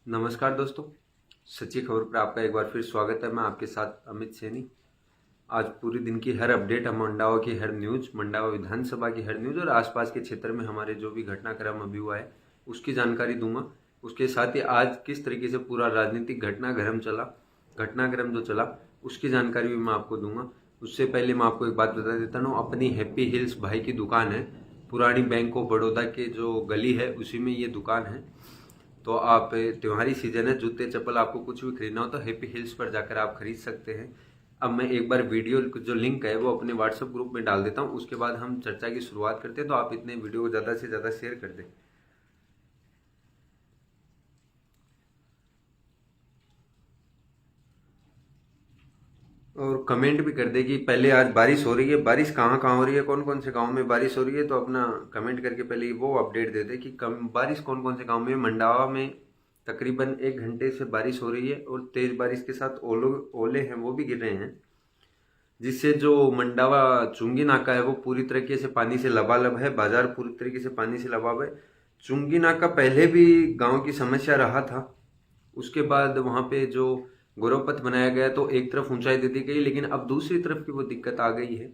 नमस्कार दोस्तों, सच्ची खबर पर आपका एक बार फिर स्वागत है। मैं आपके साथ अमित सैनी। आज पूरे दिन की हर अपडेट, मंडावा की हर न्यूज, मंडावा विधानसभा की हर न्यूज और आसपास के क्षेत्र में हमारे जो भी घटनाक्रम अभी हुआ है उसकी जानकारी दूंगा। उसके साथ ही आज किस तरीके से पूरा राजनीतिक घटनाक्रम जो चला उसकी जानकारी भी मैं आपको दूंगा। उससे पहले मैं आपको एक बात बता देता हूँ, अपनी हैप्पी हिल्स भाई की दुकान है, पुरानी बैंक ऑफ बड़ौदा के जो गली है उसी में ये दुकान है। तो आप त्योहारी सीजन है, जूते चप्पल आपको कुछ भी खरीदना हो तो हैप्पी हिल्स पर जाकर आप खरीद सकते हैं। अब मैं एक बार वीडियो जो लिंक है वो अपने व्हाट्सएप ग्रुप में डाल देता हूँ, उसके बाद हम चर्चा की शुरुआत करते हैं। तो आप इतने वीडियो को ज़्यादा से ज़्यादा शेयर कर दें और कमेंट भी कर दे कि पहले आज बारिश हो रही है, बारिश कहाँ कहाँ हो रही है, कौन कौन से गांव में बारिश हो रही है। तो अपना कमेंट करके पहले वो अपडेट दे दे कि बारिश कौन कौन से गांव में। मंडावा में तकरीबन 1 घंटे से बारिश हो रही है और तेज बारिश के साथ ओले हैं वो भी गिर रहे हैं, जिससे जो मंडावा चुंगी नाका है वो पूरी तरीके से पानी से लबालब है। बाजार पूरी तरीके से पानी से लबालब है। चुंगी नाका पहले भी गांव की समस्या रहा था, उसके बाद वहां पे जो गोरवपथ बनाया गया तो एक तरफ ऊंचाई दे दी गई, लेकिन अब दूसरी तरफ की वो दिक्कत आ गई है।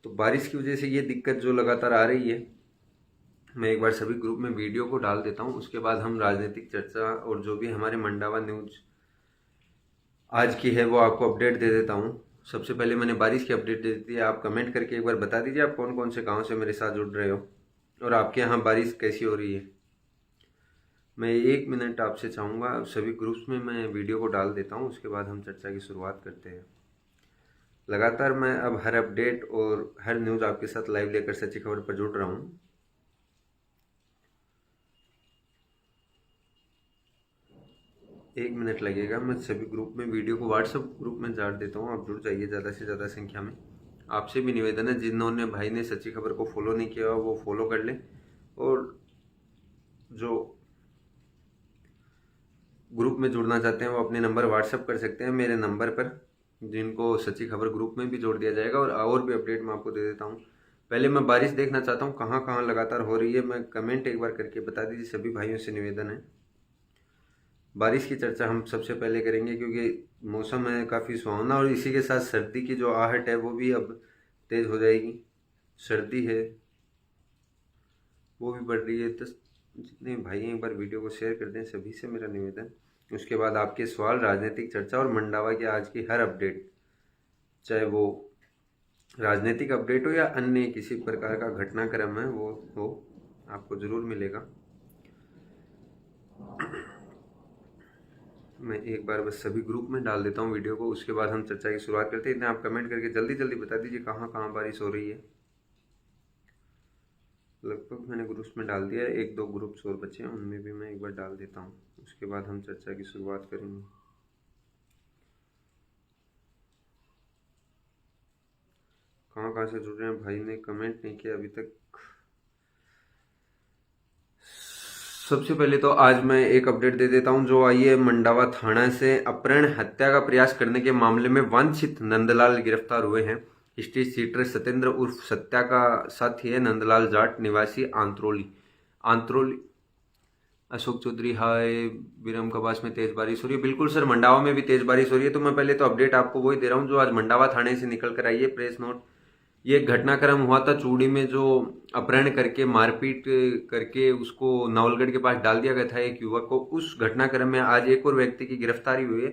तो बारिश की वजह से ये दिक्कत जो लगातार आ रही है, मैं एक बार सभी ग्रुप में वीडियो को डाल देता हूँ। उसके बाद हम राजनीतिक चर्चा और जो भी हमारे मंडावा न्यूज आज की है वो आपको अपडेट दे देता हूँ। सबसे पहले मैंने बारिश की अपडेट दे दी है। आप कमेंट करके एक बार बता दीजिए आप कौन कौन से गांव से मेरे साथ जुड़ रहे हो और आपके यहाँ बारिश कैसी हो रही है। मैं 1 मिनट आपसे चाहूँगा, सभी ग्रुप्स में मैं वीडियो को डाल देता हूँ, उसके बाद हम चर्चा की शुरुआत करते हैं। लगातार मैं अब हर अपडेट और हर न्यूज़ आपके साथ लाइव लेकर सच्ची खबर पर जुड़ रहा हूँ। 1 मिनट लगेगा, मैं सभी ग्रुप में वीडियो को व्हाट्सएप ग्रुप में डाल देता हूँ। आप जुड़ जाइए ज़्यादा से ज़्यादा संख्या में। आपसे भी निवेदन है, जिन्होंने भाई ने सच्ची खबर को फॉलो नहीं किया वो फॉलो कर लें, और जो ग्रुप में जुड़ना चाहते हैं वो अपने नंबर व्हाट्सएप कर सकते हैं मेरे नंबर पर, जिनको सच्ची खबर ग्रुप में भी जोड़ दिया जाएगा। और भी अपडेट मैं आपको दे देता हूँ। पहले मैं बारिश देखना चाहता हूँ कहाँ कहाँ लगातार हो रही है। मैं कमेंट एक बार करके बता दीजिए, सभी भाइयों से निवेदन है। बारिश की चर्चा हम सबसे पहले करेंगे क्योंकि मौसम है काफ़ी सुहावना, और इसी के साथ सर्दी की जो आहट है वो भी अब तेज़ हो जाएगी। सर्दी है वो भी बढ़ रही है। तो जितने भाई एक बार वीडियो को शेयर कर दें, सभी से मेरा निवेदन। उसके बाद आपके सवाल, राजनीतिक चर्चा और मंडावा की आज की हर अपडेट, चाहे वो राजनीतिक अपडेट हो या अन्य किसी प्रकार का घटनाक्रम है वो हो, आपको ज़रूर मिलेगा। मैं एक बार बस सभी ग्रुप में डाल देता हूँ वीडियो को, उसके बाद हम चर्चा की शुरुआत करते हैं। इतने आप कमेंट करके जल्दी जल्दी बता दीजिए कहाँ कहाँ बारिश हो रही है। लगभग मैंने ग्रुप्स में डाल दिया है, 1-2 ग्रुप्स और बचे हैं, उनमें भी मैं एक बार डाल देता हूँ, उसके बाद हम चर्चा की शुरुआत करेंगे। कहाँ कहाँ से जुड़ रहे हैं भाई ने कमेंट नहीं किया अभी तक। सबसे पहले तो आज मैं एक अपडेट दे देता हूं जो आई है मंडावा थाना से। अपहरण हत्या का प्रयास करने के मामले में वांछित नंदलाल गिरफ्तार हुए हैं। स्ट्रीट सीटर सत्येंद्र उर्फ सत्या का साथी है नंदलाल जाट, निवासी आंत्रोली। अशोक चौधरी, हाय। बिरम कबास में तेज बारिश हो रही है। बिल्कुल सर, मंडावा में भी तेज बारिश हो रही है। तो मैं पहले तो अपडेट आपको वही दे रहा हूँ जो आज मंडावा थाने से निकल कर आई है, प्रेस नोट। ये घटनाक्रम हुआ था चूड़ी में, जो अपहरण करके मारपीट करके उसको नवलगढ़ के पास डाल दिया गया था एक युवक को। उस घटनाक्रम में आज एक और व्यक्ति की गिरफ्तारी हुई है।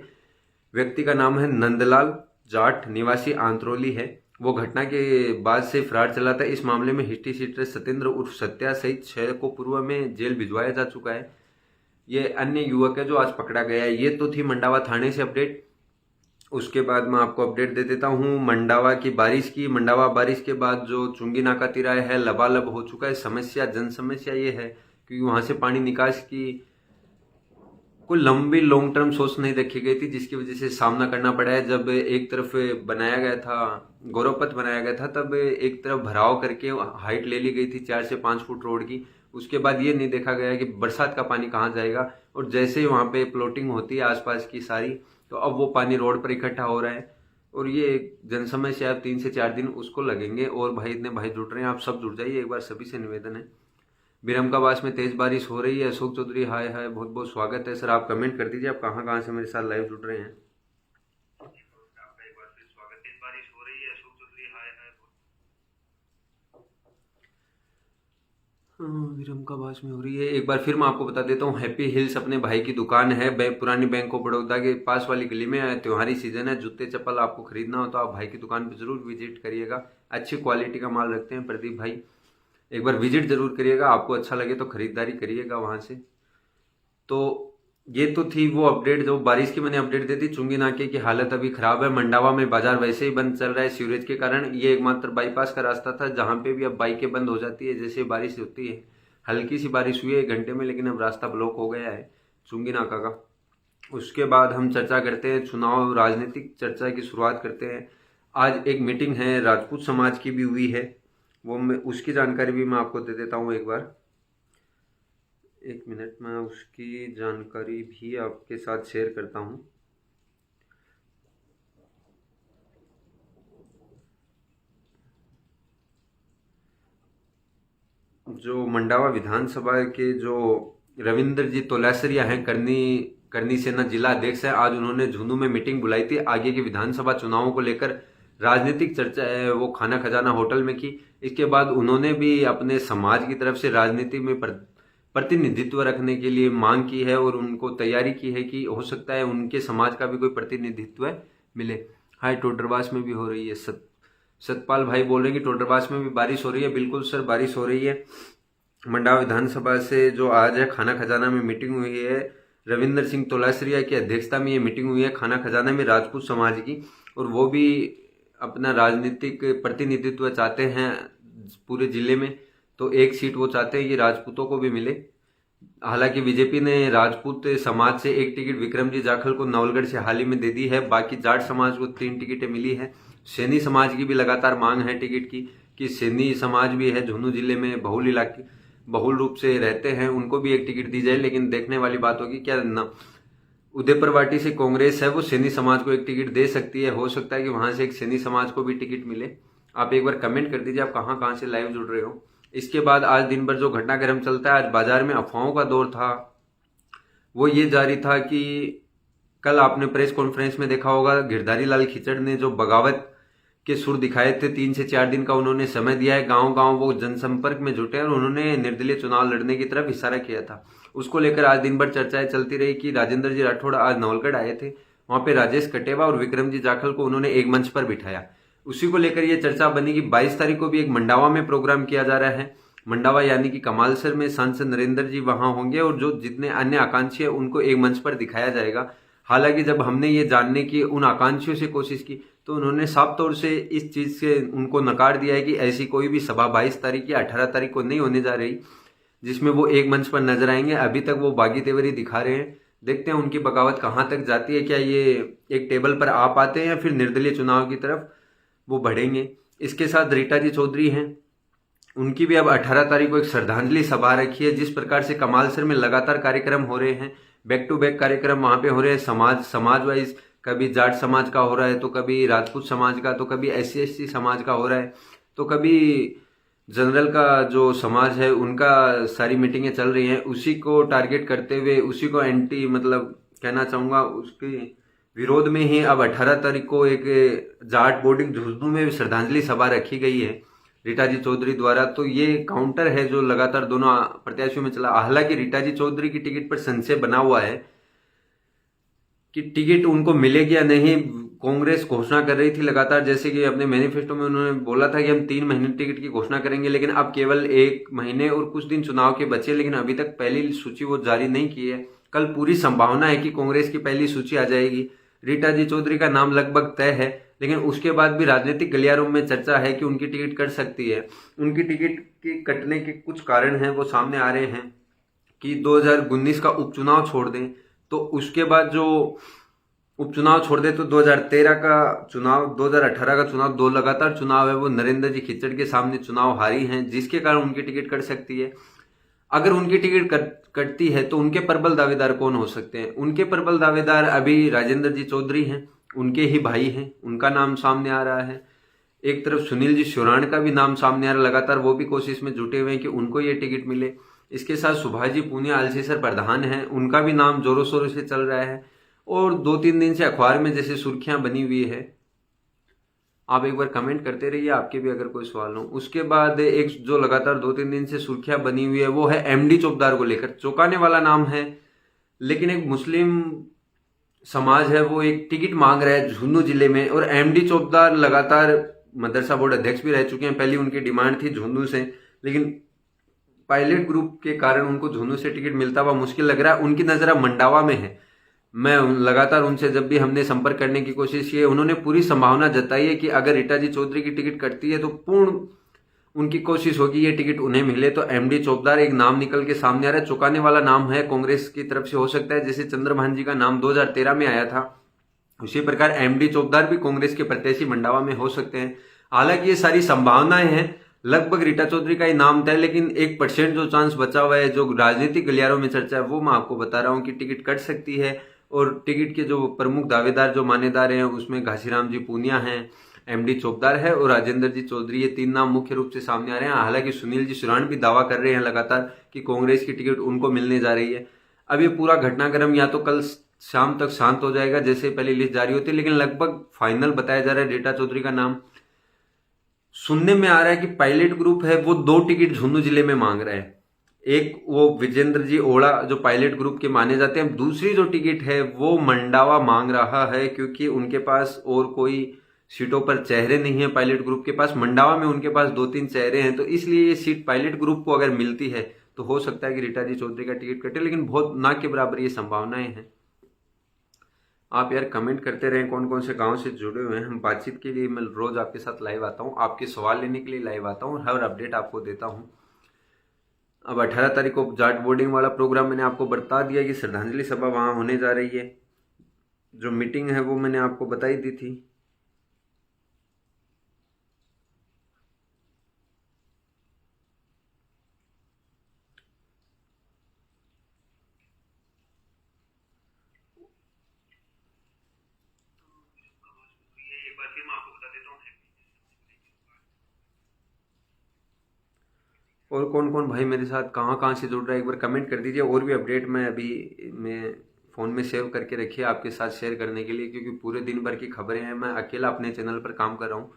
व्यक्ति का नाम है नंदलाल जाट, निवासी आंत्रोली है। वो घटना के बाद से फरार चला था। इस मामले में हिस्ट्री सीटर सत्येंद्र उर्फ सत्या सहित 6 को पूर्व में जेल भिजवाया जा चुका है। ये अन्य युवक है जो आज पकड़ा गया है। ये तो थी मंडावा थाने से अपडेट। उसके बाद मैं आपको अपडेट दे देता हूँ मंडावा की बारिश की। मंडावा बारिश के बाद जो चुंगी नाका तिराया है लबालब हो चुका है। समस्या, जन समस्या ये है क्योंकि वहां से पानी निकास की कोई लंबी लॉन्ग टर्म सोच नहीं रखी गई थी, जिसकी वजह से सामना करना पड़ा है। जब एक तरफ बनाया गया था, गौरवपथ बनाया गया था, तब एक तरफ भराव करके हाइट ले ली गई थी 4 से 5 फुट रोड की। उसके बाद ये नहीं देखा गया कि बरसात का पानी कहाँ जाएगा, और जैसे ही वहां पे प्लॉटिंग होती है आसपास की सारी, तो अब वो पानी रोड पर इकट्ठा हो रहा है। और ये जन समस्या 3 से 4 दिन उसको लगेंगे। और भाई इतने भाई जुड़ रहे हैं, आप सब जुड़ जाइए एक बार, सभी से निवेदन है। बिरमकाबास में तेज बारिश हो रही है। अशोक चौधरी हाय हाय, बहुत बहुत स्वागत है सर। आप कमेंट कर दीजिए आप कहाँ कहाँ से मेरे साथ लाइव जुड़ रहे हैं। आपका एक बार फिर स्वागत। तेज बारिश हो रही है। अशोक चौधरी हाय हाय। बिरमकाबास में हो रही है। एक बार फिर मैं आपको बता देता हूँ, हैप्पी हिल्स अपने भाई की दुकान है पुरानी बैंक ऑफ बड़ौदा के पास वाली गली में। त्योहारी सीजन है, जूते चप्पल आपको खरीदना हो तो आप भाई की दुकान पर जरूर विजिट करिएगा। अच्छी क्वालिटी का माल रखते हैं प्रदीप भाई, एक बार विजिट जरूर करिएगा। आपको अच्छा लगे तो खरीदारी करिएगा वहां से। तो ये तो थी वो अपडेट जो बारिश की मैंने अपडेट दी थी। चुंगी नाके की हालत अभी खराब है। मंडावा में बाजार वैसे ही बंद चल रहा है सीवरेज के कारण। ये एकमात्र बाईपास का रास्ता था जहां पे भी अब बाइकें बंद हो जाती है जैसे बारिश होती है। हल्की सी बारिश हुई है 1 घंटे में, लेकिन अब रास्ता ब्लॉक हो गया है चुंगी नाका का। उसके बाद हम चर्चा करते हैं चुनाव राजनीतिक चर्चा की शुरुआत करते हैं। आज एक मीटिंग है राजपूत समाज की भी हुई है, वो मैं उसकी जानकारी भी मैं आपको दे देता हूँ। एक बार 1 मिनट में उसकी जानकारी भी आपके साथ शेयर करता हूँ। जो मंडावा विधानसभा के जो रविंद्र जी तोलासरिया हैं, करनी सेना जिला अध्यक्ष है, आज उन्होंने झुंझुनू में मीटिंग बुलाई थी आगे के विधानसभा चुनावों को लेकर। राजनीतिक चर्चा है वो खाना खजाना होटल में की। इसके बाद उन्होंने भी अपने समाज की तरफ से राजनीति में प्रतिनिधित्व रखने के लिए मांग की है और उनको तैयारी की है कि हो सकता है उनके समाज का भी कोई प्रतिनिधित्व मिले। हाय, टोडरबास में भी हो रही है। सतपाल भाई बोल रहे हैं कि टोडरबास में भी बारिश हो रही है। बिल्कुल सर, बारिश हो रही है। मंडावा विधानसभा से जो आज है खाना खजाना में मीटिंग हुई है, रविंद्र सिंह तोलासरिया की अध्यक्षता में ये मीटिंग हुई है खाना खजाना में राजपूत समाज की। और वो भी अपना राजनीतिक प्रतिनिधित्व चाहते हैं पूरे जिले में, तो एक सीट वो चाहते हैं कि राजपूतों को भी मिले। हालांकि बीजेपी ने राजपूत समाज से 1 टिकट विक्रमजी जाखल को नवलगढ़ से हाल ही में दे दी है। बाकी जाट समाज को 3 टिकटें मिली है। सैनी समाज की भी लगातार मांग है टिकट की कि सैनी समाज भी है झुंझुनू जिले में, बहुल रूप से रहते हैं, उनको भी 1 टिकट दी जाए। लेकिन देखने वाली बात होगी क्या न उदयपुर वाटी से कांग्रेस है वो सैनी समाज को 1 टिकट दे सकती है। हो सकता है कि वहां से एक सैनी समाज को भी टिकट मिले। आप एक बार कमेंट कर दीजिए आप कहाँ कहाँ से लाइव जुड़ रहे हो। इसके बाद आज दिन भर जो घटनाक्रम चलता है, आज बाजार में अफवाहों का दौर था। वो ये जारी था कि कल आपने प्रेस कॉन्फ्रेंस में देखा होगा, गिरधारी लाल खिचड़ ने जो बगावत के सुर दिखाए थे, 3 से 4 दिन का उन्होंने समय दिया है। गांव गांव वो जनसंपर्क में जुटे और उन्होंने निर्दलीय चुनाव लड़ने की तरफ इशारा किया था। उसको लेकर आज दिन भर चर्चाएं चलती रही कि राजेंद्र जी राठौड़ आज नवलगढ़ आए थे, वहां पे राजेश कटेवा और विक्रम जी जाखल को उन्होंने एक मंच पर बिठाया। उसी को लेकर यह चर्चा बनी कि 22 तारीख को भी एक मंडावा में प्रोग्राम किया जा रहा है। मंडावा यानी कि कमालसर में सांसद नरेंद्र जी वहां होंगे और जो जितने अन्य आकांक्षी है उनको एक मंच पर दिखाया जाएगा। हालांकि जब हमने ये जानने की उन आकांक्षियों से कोशिश की तो उन्होंने साफ तौर से इस चीज से उनको नकार दिया है कि ऐसी कोई भी सभा 22 तारीख या 18 तारीख को नहीं होने जा रही जिसमें वो एक मंच पर नजर आएंगे। अभी तक वो बागी तेवरी दिखा रहे हैं। देखते हैं उनकी बगावत कहां तक जाती है। क्या ये एक टेबल पर आ पाते हैं या फिर निर्दलीय चुनाव की तरफ वो बढ़ेंगे। इसके साथ रीटा जी चौधरी हैं, उनकी भी अब 18 तारीख को एक श्रद्धांजलि सभा रखी है। जिस प्रकार से कमालसर में लगातार कार्यक्रम हो रहे हैं, बैक टू बैक कार्यक्रम वहां पे हो रहे हैं, समाज वाइज, कभी जाट समाज का हो रहा है तो कभी राजपूत समाज का, तो कभी SC/ST समाज का हो रहा है, तो कभी जनरल का जो समाज है उनका सारी मीटिंगें चल रही हैं। उसी को टारगेट करते हुए, उसी को एंटी मतलब कहना चाहूंगा, उसके विरोध में ही अब 18 तारीख को एक जाट बोर्डिंग झुंझुनू में श्रद्धांजलि सभा रखी गई है रीटा जी चौधरी द्वारा। तो ये काउंटर है जो लगातार दोनों प्रत्याशियों में चला। हालांकि रीटा जी चौधरी की टिकट पर संशय बना हुआ है कि टिकट उनको मिलेगी या नहीं। कांग्रेस घोषणा कर रही थी लगातार, जैसे कि अपने मैनिफेस्टो में उन्होंने बोला था कि हम 3 महीने टिकट की घोषणा करेंगे, लेकिन अब केवल 1 महीने और कुछ दिन चुनाव के बचे, लेकिन अभी तक पहली सूची वो जारी नहीं की है। कल पूरी संभावना है कि कांग्रेस की पहली सूची आ जाएगी। रीटा जी चौधरी का नाम लगभग तय है, लेकिन उसके बाद भी राजनीतिक गलियारों में चर्चा है कि उनकी टिकट कट सकती है। उनकी टिकट के कटने के कुछ कारण हैं वो सामने आ रहे हैं कि 2019 का उपचुनाव छोड़ दें तो उसके बाद जो उपचुनाव छोड़ दे तो 2013 का चुनाव, 2018 का चुनाव, 2 लगातार चुनाव है वो नरेंद्र जी खिचड़ के सामने चुनाव हारी हैं, जिसके कारण उनकी टिकट कट सकती है। अगर उनकी टिकट कटती है तो उनके प्रबल दावेदार कौन हो सकते हैं? उनके प्रबल दावेदार अभी राजेंद्र जी चौधरी हैं, उनके ही भाई हैं, उनका नाम सामने आ रहा है। एक तरफ सुनील जी सुराण का भी नाम सामने आ रहा, लगातार वो भी कोशिश में जुटे हुए हैं कि उनको ये टिकट मिले। इसके साथ सुभाष जी पूनिया अल्सीसर प्रधान हैं, उनका भी नाम जोरों शोरों से चल रहा है और 2-3 दिन से अखबार में जैसे सुर्खियां बनी हुई है। आप एक बार कमेंट करते रहिए, आपके भी अगर कोई सवाल हो। उसके बाद एक जो लगातार 2-3 दिन से सुर्खियां बनी हुई है वो है एमडी चौकीदार को लेकर। चौंकाने वाला नाम है, लेकिन एक मुस्लिम समाज है वो एक टिकट मांग रहा है झुंझुनू जिले में, और एमडी चौकीदार लगातार मदरसा बोर्ड अध्यक्ष भी रह चुके हैं। पहली उनकी डिमांड थी झुंझुनू से, लेकिन पायलट ग्रुप के कारण उनको झुंझुनू से टिकट मिलता हुआ मुश्किल लग रहा है। उनकी नजर अब मंडावा में है। मैं लगातार उनसे जब भी हमने संपर्क करने की कोशिश की है, उन्होंने पूरी संभावना जताई है कि अगर रीटा जी चौधरी की टिकट कटती है तो पूर्ण उनकी कोशिश होगी ये टिकट उन्हें मिले। तो एमडी चौकीदार एक नाम निकल के सामने आ रहा है, चौंकाने वाला नाम है। कांग्रेस की तरफ से हो सकता है जैसे चंद्रभान जी का नाम 2013 में आया था, उसी प्रकार एमडी चौकीदार भी कांग्रेस के प्रत्याशी मंडावा में हो सकते हैं। हालांकि ये सारी संभावनाएं हैं, लगभग रीटा चौधरी का ही नाम था, लेकिन 1% जो चांस बचा हुआ है, जो राजनीतिक गलियारों में चर्चा है, वो मैं आपको बता रहा हूं कि टिकट कट सकती है। और टिकट के जो प्रमुख दावेदार जो मान्यदार हैं उसमें घासीराम जी पूनिया हैं, एमडी चौकीदार है और राजेंद्र जी चौधरी, ये 3 नाम मुख्य रूप से सामने आ रहे हैं। हालांकि सुनील जी सुराण भी दावा कर रहे हैं लगातार कि कांग्रेस की टिकट उनको मिलने जा रही है। अब ये पूरा घटनाक्रम या तो कल शाम तक शांत हो जाएगा जैसे पहले लिस्ट जारी होती है, लेकिन लगभग फाइनल बताया जा रहा है रीटा चौधरी का नाम। सुनने में आ रहा है कि पायलट ग्रुप है वो 2 टिकट झुंझुनू जिले में मांग रहा है। एक वो विजेंद्र जी ओड़ा जो पायलट ग्रुप के माने जाते हैं, दूसरी जो टिकट है वो मंडावा मांग रहा है, क्योंकि उनके पास और कोई सीटों पर चेहरे नहीं है पायलट ग्रुप के पास। मंडावा में उनके पास 2-3 चेहरे हैं, तो इसलिए ये सीट पायलट ग्रुप को अगर मिलती है तो हो सकता है कि रीटा जी चौधरी का टिकट कटे, लेकिन बहुत ना के बराबर ये संभावनाएं हैं। आप यार कमेंट करते रहें कौन कौन से गांव से जुड़े हुए हैं। हम बातचीत के लिए मैं रोज आपके साथ लाइव आता हूं, आपके सवाल लेने के लिए लाइव आता हूं, हर अपडेट आपको देता हूं। अब 18 तारीख को जाट बोर्डिंग वाला प्रोग्राम मैंने आपको बता दिया कि श्रद्धांजलि सभा वहां होने जा रही है। जो मीटिंग है वो मैंने आपको बताई दी थी। और कौन कौन भाई मेरे साथ कहाँ कहाँ से जुड़ रहा है एक बार कमेंट कर दीजिए। और भी अपडेट मैं अभी मैं फ़ोन में सेव करके रखिए आपके साथ शेयर करने के लिए, क्योंकि पूरे दिन भर की खबरें हैं। मैं अकेला अपने चैनल पर काम कर रहा हूँ,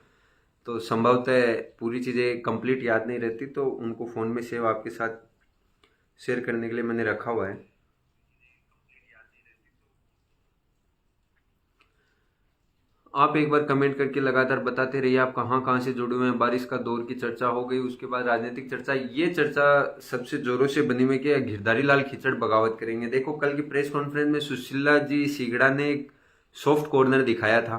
तो संभवतः पूरी चीज़ें कंप्लीट याद नहीं रहती, तो उनको फ़ोन में सेव आपके साथ शेयर करने के लिए मैंने रखा हुआ है। आप एक बार कमेंट करके लगातार बताते रहिए आप कहाँ कहाँ से जुड़े हुए हैं। बारिश का दौर की चर्चा हो गई, उसके बाद राजनीतिक चर्चा। ये चर्चा सबसे जोरों से बनी हुई कि गिरधारी लाल खिचड़ बगावत करेंगे। देखो कल की प्रेस कॉन्फ्रेंस में सुशीला जी सीगड़ा ने एक सॉफ्ट कॉर्नर दिखाया था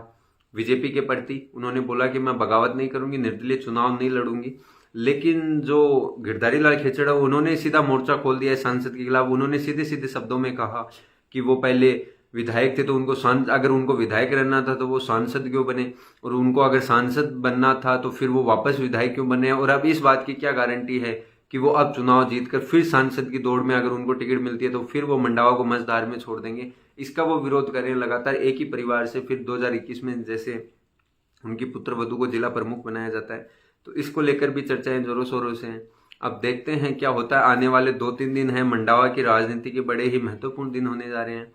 बीजेपी के प्रति। उन्होंने बोला कि मैं बगावत नहीं करूंगी, निर्दलीय चुनाव नहीं लड़ूंगी। लेकिन जो गिरधारी लाल खिचड़ है उन्होंने सीधा मोर्चा खोल दिया है सांसद के खिलाफ। उन्होंने सीधे सीधे शब्दों में कहा कि वो पहले विधायक थे तो उनको अगर उनको विधायक रहना था तो वो सांसद क्यों बने, और उनको अगर सांसद बनना था तो फिर वो वापस विधायक क्यों बने, और अब इस बात की क्या गारंटी है कि वो अब चुनाव जीतकर फिर सांसद की दौड़ में अगर उनको टिकट मिलती है तो फिर वो मंडावा को मझधार में छोड़ देंगे। इसका वो विरोध कर रहे हैं लगातार। एक ही परिवार से फिर 2021 में जैसे उनकी पुत्र वधू को जिला प्रमुख बनाया जाता है, तो इसको लेकर भी चर्चाएं जोरों शोरों से हैं। अब देखते हैं क्या होता है। आने वाले 2-3 दिन है मंडावा की राजनीति के बड़े ही महत्वपूर्ण दिन होने जा रहे हैं।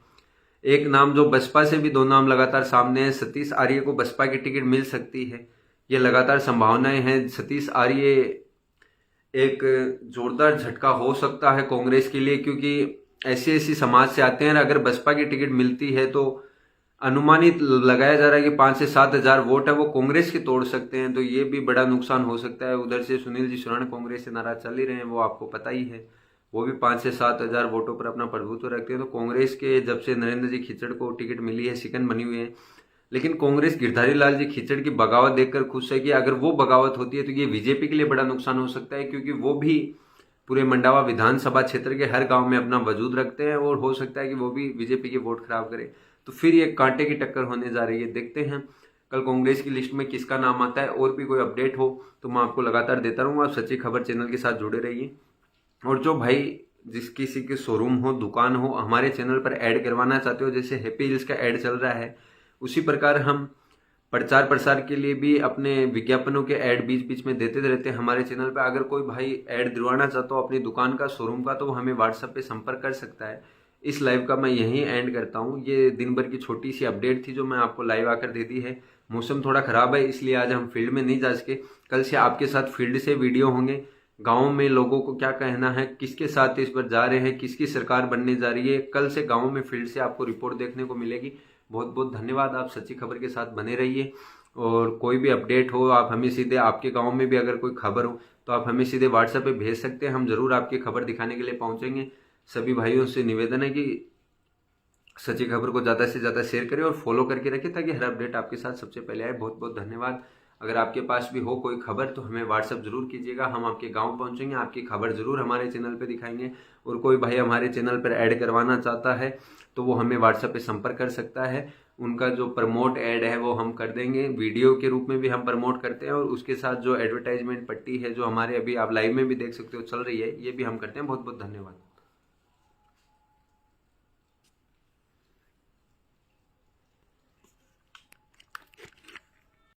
एक नाम जो बसपा से भी 2 नाम लगातार सामने है, सतीश आर्य को बसपा की टिकट मिल सकती है, ये लगातार संभावनाएं हैं। सतीश आर्य एक जोरदार झटका हो सकता है कांग्रेस के लिए, क्योंकि ऐसी समाज से आते हैं। अगर बसपा की टिकट मिलती है तो अनुमानित लगाया जा रहा है कि 5 से 7 हजार वोट है वो कांग्रेस के तोड़ सकते हैं, तो ये भी बड़ा नुकसान हो सकता है। उधर से सुनील जी सुराण कांग्रेस से नाराज चल ही रहे हैं, वो आपको पता ही है। वो भी 5 से 7 हजार वोटों पर अपना प्रभुत्व रखते हैं। तो कांग्रेस के जब से नरेंद्र जी खिचड़ को टिकट मिली है शिकन बनी हुई है। लेकिन कांग्रेस गिरधारी लाल जी खिचड़ की बगावत देखकर खुश है कि अगर वो बगावत होती है तो ये बीजेपी के लिए बड़ा नुकसान हो सकता है, क्योंकि वो भी पूरे मंडावा विधानसभा क्षेत्र के हर गांव में अपना वजूद रखते हैं और हो सकता है कि वो भी बीजेपी के वोट खराब करें। तो फिर ये कांटे की टक्कर होने जा रही है। देखते हैं कल कांग्रेस की लिस्ट में किसका नाम आता है। और भी कोई अपडेट हो तो मैं आपको लगातार देता रहूंगा। आप सच्ची खबर चैनल के साथ जुड़े रहिए। और जो भाई जिस किसी के शोरूम हो, दुकान हो, हमारे चैनल पर ऐड करवाना चाहते हो, जैसे हैप्पी हिल्स का ऐड चल रहा है, उसी प्रकार हम प्रचार प्रसार के लिए भी अपने विज्ञापनों के ऐड बीच बीच में देते रहते हैं हमारे चैनल पे। अगर कोई भाई ऐड दिलवाना चाहता हो अपनी दुकान का, शोरूम का, तो वो हमें व्हाट्सएप पे संपर्क कर सकता है। इस लाइव का मैं यहीं एंड करता हूँ। ये दिन भर की छोटी सी अपडेट थी जो मैं आपको लाइव आकर दे दी है। मौसम थोड़ा खराब है इसलिए आज हम फील्ड में नहीं जा सके। कल से आपके साथ फील्ड से वीडियो होंगे। गाँव में लोगों को क्या कहना है, किसके साथ इस पर जा रहे हैं, किसकी सरकार बनने जा रही है, कल से गाँव में फील्ड से आपको रिपोर्ट देखने को मिलेगी। बहुत बहुत धन्यवाद। आप सच्ची खबर के साथ बने रहिए और कोई भी अपडेट हो आप हमें सीधे, आपके गांव में भी अगर कोई खबर हो तो आप हमें सीधे व्हाट्सएप पे भेज सकते हैं। हम जरूर आपकी खबर दिखाने के लिए पहुंचेंगे। सभी भाइयों से निवेदन है कि सच्ची खबर को ज़्यादा से ज़्यादा शेयर करें और फॉलो करके रखें ताकि हर अपडेट आपके साथ सबसे पहले आए। बहुत बहुत धन्यवाद। अगर आपके पास भी हो कोई खबर तो हमें व्हाट्सएप जरूर कीजिएगा। हम आपके गांव पहुंचेंगे, आपकी खबर जरूर हमारे चैनल पे दिखाएंगे। और कोई भाई हमारे चैनल पर ऐड करवाना चाहता है तो वो हमें व्हाट्सएप पे संपर्क कर सकता है। उनका जो प्रमोट ऐड है वो हम कर देंगे, वीडियो के रूप में भी हम प्रमोट करते हैं और उसके साथ जो एडवर्टाइजमेंट पट्टी है जो हमारे अभी आप लाइव में भी देख सकते हो चल रही है, ये भी हम करते हैं। बहुत बहुत धन्यवाद।